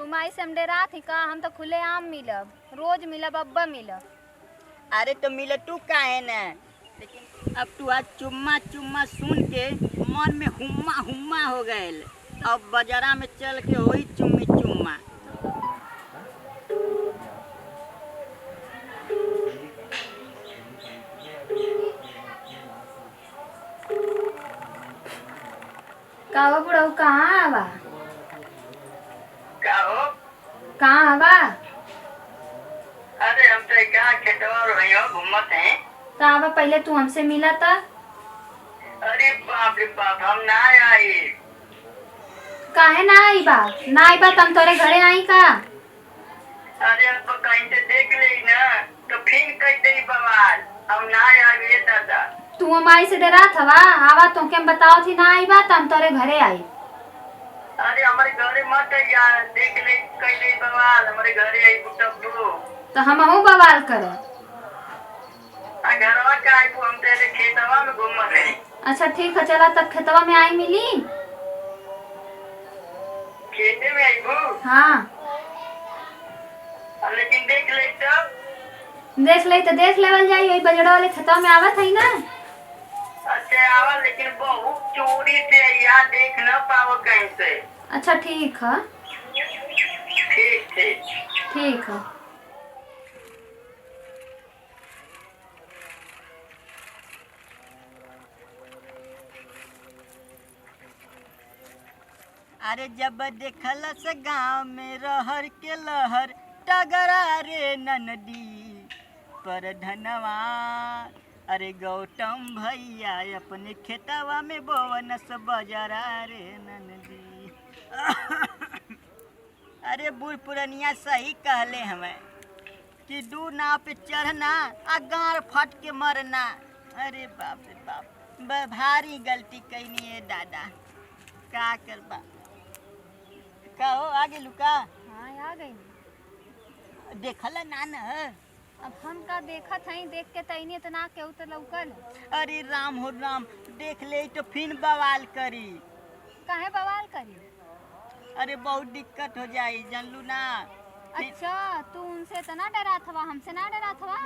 तुम आई से हम डेरा थी का? हम तो खुले आम मिलब, रोज मिलब, अब्बा मिलब। अरे तो मिले तू काहे न, लेकिन अब तू आज चुम्मा चुम्मा सुन के मन में हुम्मा हुम्मा हो गए। अब बाजारा में चल के वही चुम्मी चुम्मा। का बुढ़ऊ कहाँ आवा? का हो? कहाँ आवा? अरे हम तो कहाँ खेतवा रहियो घूमत हैं। तो आवा, पहले तू हमसे मिला था। अरे बाप रे बाप, हम ना आई। काहे ना आई बा? ना आई बा तुम तोरे घरे आई का? अरे अब कहीं से देख ले ना तो फिर कह दे बवाल। हम ना आई दादा। तू हमारी से डरा था वा? आवा तो क्या बताओ थी ना आई बा तुम तोरे घरे आई। अरे हमारे घरे मत यार, देख ले कह दे बवाल। हमारे घरे आई बुटब्बू तो हम हूँ बवाल करो। घरवा का आई हम तेरे खेतवा में घूमत है। अच्छा ठीक है, चला तब खेतवा में आई मिली। खेते में आई वो। हाँ लेकिन देख ले तब। देख ले तो देख लेवल जाई, वही बजड़ा वाले खेतवा में आवत है ना। अच्छा आवा, लेकिन बहुत चोरी से यार, देख न पाओ कहीं से। अच्छा ठीक है। ठीक ठीक ठीक है। अरे जब देखल से गाँव में रहर के लहर टगरा रे ननदी पर धनवा। अरे गौतम भैया अपने खेतवा में बोवन से बजरा रे ननदी। अरे बूढ़ पुरनिया सही कहले हमें कि दू नाव पे चढ़ना आ गाड़ फट के मरना। अरे बाप रे बाप, भारी गलती कैनी है दादा, का करबा। का हो आगे लुका? हाँ आ गई। देखल ना न? अब हम का देखा था, देख के तैनी तो ना केहू तो लौकल। अरे राम हो राम, देख ले तो फिर बवाल करी। काहे बवाल करी? अरे बहुत दिक्कत हो जाई, जानलू ना। अच्छा तू उनसे तो ना डरा था, हमसे ना डरा था।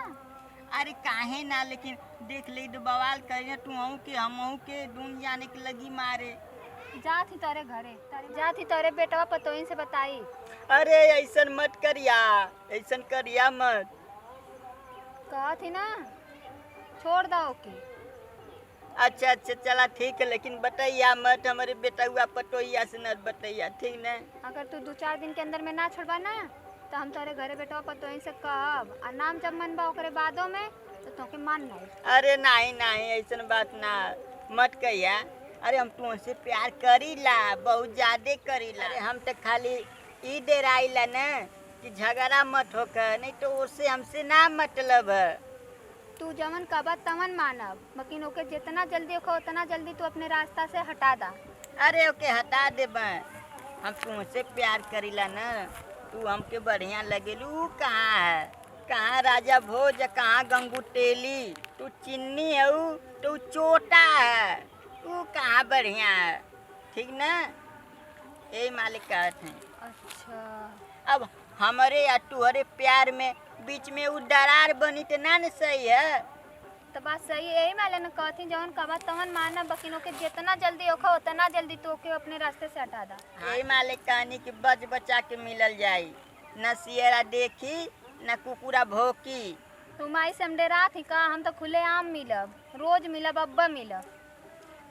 अरे काहे ना, लेकिन देख ले तो बवाल करी। तू हूँ के हम के दून जाने के लगी मारे। जा थी तारे घरे, जा थी तारे बेटवा पतोइन से बताई। अरे ऐसन मत करिया, ऐसन करिया मत। कहा थी ना छोड़ दो के। अच्छा अच्छा चला ठीक है, लेकिन बताइया मत, हमारे बेटा हुआ पटोइया से न बताइया, ठीक न? अगर तू 2-4 दिन के अंदर में ना छोड़बा ना तो हम तारे घरे बेटवा पतोइन से कहब, और नाम जब मनबा ओकरे बादों में तो तोके मान नहीं। अरे नहीं नहीं, ऐसन बात ना मत कहिया। अरे हम तुमसे प्यार करीला, बहुत ज्यादा करीला। अरे हम तो खाली ई डेराइला न कि झगड़ा मत होकर, नहीं तो उससे हमसे ना मतलब है। तू जमन कबा तमन मानब, लेकिन ओके जितना जल्दी होगा उतना जल्दी तू अपने रास्ता से हटा दा। अरे ओके हटा दे, हम तुमसे प्यार करीला न, तू हमके बढ़िया लगेलू। कहाँ है, कहाँ राजा भोज, कहाँ गंगू तेली। तू चिन्नी है, तू चोटा है, तू कहाँ बढ़िया है, ठीक न? यही मालिक कहते हैं। अच्छा अब हमारे या तुहरे प्यार में बीच में वो दरार बनी तो ना सही है। तो बात सही है, यही माले न कहती जवन कबा तमन मानब, बकिन ओके जितना जल्दी होगा उतना जल्दी तू ओके अपने रास्ते से हटा दा। यही मालिक कहानी कि बच बचा के मिलल जाई, न सियरा देखी न कुकुरा भोकी। तुम आई से हम डेरा थी का? हम तो खुले आम मिलब, रोज मिलब, अब्बा मिलब।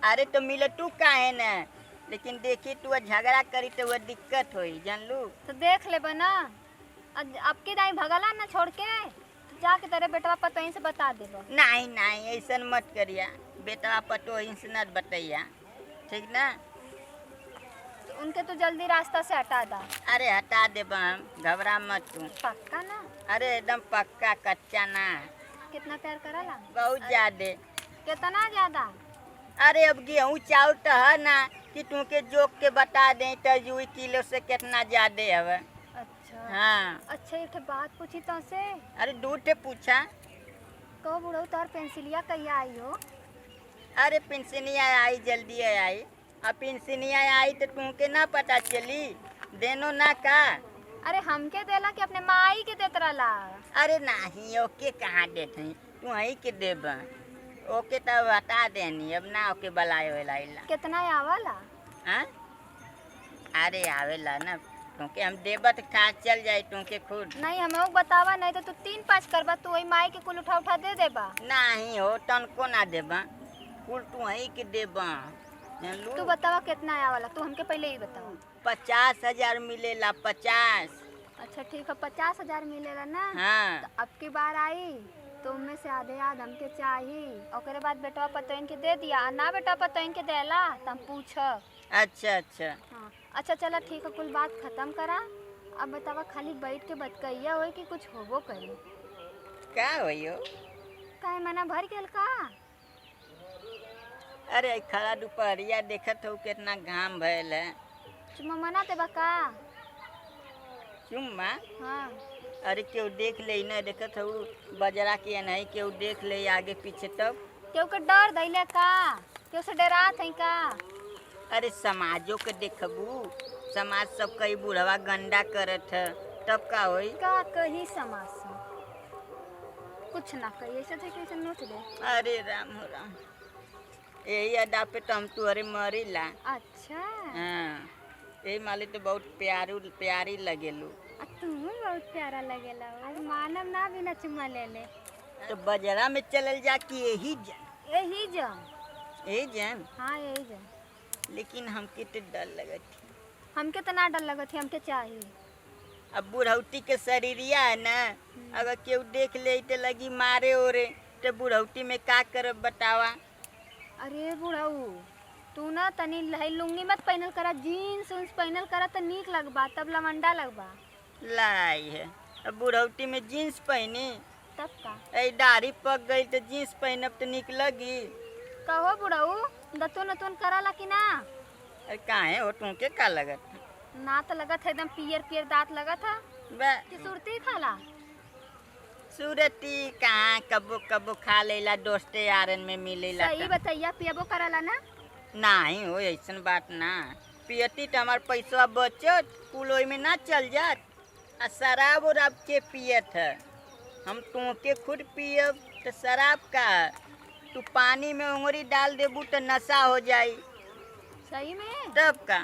अरे तो मिले तू काहे न, लेकिन देखी तू झगड़ा करी तो वह दिक्कत होई, जानलू। तो देख ले बना, अब की दाई भगला ना छोड़ के, तो जाके तेरे बेटवा पतोइन से बता देबो। नहीं नहीं ऐसन मत करिया, बेटवा पटोइन से न बताइया, ठीक ना? तो उनके तो जल्दी रास्ता से हटा दा। अरे हटा दे, हम घबरा मत तू। पक्का ना? अरे एकदम पक्का, कच्चा ना। कितना प्यार करला? बहुत ज्यादा। कितना ज्यादा? अरे अब गेहूँ चाउर तो है ना कि तुमके जोक के बता दें तो जुई किलो से कितना ज्यादा है। अच्छा हाँ। अच्छा एक बात पूछी तो से। अरे दूर से पूछा। कहो बुढ़ऊ तार पेंसिलिया कहिया आई हो? अरे पेंसिलिया आई जल्दी आई। अब पेंसिलिया आई तो तुमके ना पता चली, देनो ना का। अरे हमके देला कि अपने माई के देत रहला? अरे नहीं, ओके कहाँ देते हैं, तू ही के देब। ओके तो बता देनी, अब ना ओके बलाए वेला। कितना आवला? हाँ? अरे आवेला ना, क्योंकि हम देबा तो खा चल जाए तुमके खुद। नहीं हमें वो बतावा, नहीं तो तू 3-5 करबा, तू वही माई के कुल उठा दे देबा। नहीं हो तनको ना देबा, कुल तू ही के देबा। जानलू? तू बतावा कितना आवला, तू हमके पहले ही बतावा। 50,000 मिलेला, 50। अच्छा ठीक है, 50,000 मिलेला ना? हाँ। तो अब की बार आई तो उनमें से आधे हमके चाहिए, ओकरे बाद बेटवा पतोइन के दे दिया, और ना बेटवा पतोइन के देला तो हम पूछब। अच्छा अच्छा। हाँ अच्छा चला ठीक है, कुल बात खत्म करा। अब बतावा खाली बैठ के बतकैया होई कि कुछ होबो करी? का होइयो? काहे मना भर गेल का? अरे खड़ा दोपहरिया देखत हो कितना घाम भयल है। चुम्मा मना देबा का? चुम्मा? हाँ। अरे केहू देख ले ना, देखत हो बजरा के नहीं, केहू देख ले आगे पीछे तब। केहू के डर दैले का? केहू से डरात है का? अरे समाजों के देखबू, समाज सब कई बुढ़वा गंदा करत है, तब का होई? का कही समाज से कुछ ना कही, ऐसे थे कैसे नोच दे। अरे राम हो राम, यही अदा पे तो हम तुअरे मरीला। अच्छा। हाँ, यही माली तो बहुत प्यारी लगेलू। तू बहुत प्यारा लगेला। आज मानव ना बिना चुम्मा ले ले। तो बजरा में चलल जा कि यही जन? यही जम। यही जन? हाँ यही जम। लेकिन हमके तो डर लगत है। हमके तो ना डर लगत है, हमके चाहिए। अब बुढ़ौती के शरीरिया है ना, अगर केहू देख ले तो लगी मारे ओरे, तो बुढ़ौती में का करब बतावा? अरे बुढ़ऊ, तू ना तनी लही लुंगी मत पहनल करा, जीन्स उन्स पहनल करा तो नीक लगबा, तब लवंडा लगबा। लाई है, अब बुढ़ौती में जीन्स पहनी, तब का? ऐ दाढ़ी पक गई तो जीन्स पहनब तो निक लगी। कहो बुढ़ऊ, दतुन उतुन कराला कि ना? अरे काहे हो, तुमके का लगत? ना तो लगत है एकदम पियर पियर दांत लगत है बे कि सुरती खाला? सूरती कहाँ, कबो कबो खा लेला, दोस्ते यारन में मिलेला। सही बताइया, पियबो कराला ना? नहीं हो, ऐसन बात ना, पियती तो हमार पैसा बचत, कुल ओई में ना चल जात। आ शराब उराब के पियत है, हम तुमके खुद पियब तो शराब का? तू पानी में उंगली डाल देबू तो नशा हो जाई। सही में? तब का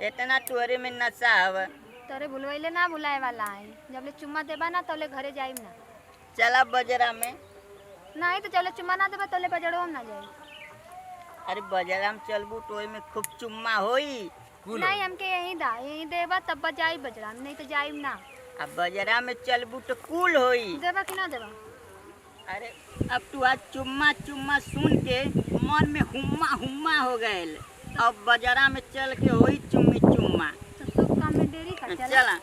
इतना तुअरे में नशा हवा। तोरे बुलवैले ना बुलाए वाला है, जब ले चुम्मा देबा ना तबले घरे जाइम ना। चला बजरा में। नहीं तो जब ले चुम्मा ना देबा तबले बजड़ो ना जाई। अरे बजरा में चलबू तो ओई में खूब चुम्मा होई। नहीं हमके यही देबा तब बजाई बजड़ा, नहीं तो जाइम ना। अब बजरा में चलबू तो कूल होई। देबा कि ना देबा? अरे अब तू आज चुम्मा चुम्मा सुन के मन में हुम्मा हुम्मा हो गए। अब बजरा में चल के वही चुम्मी चुम्मा। तो काम में देरी कर चला। चला।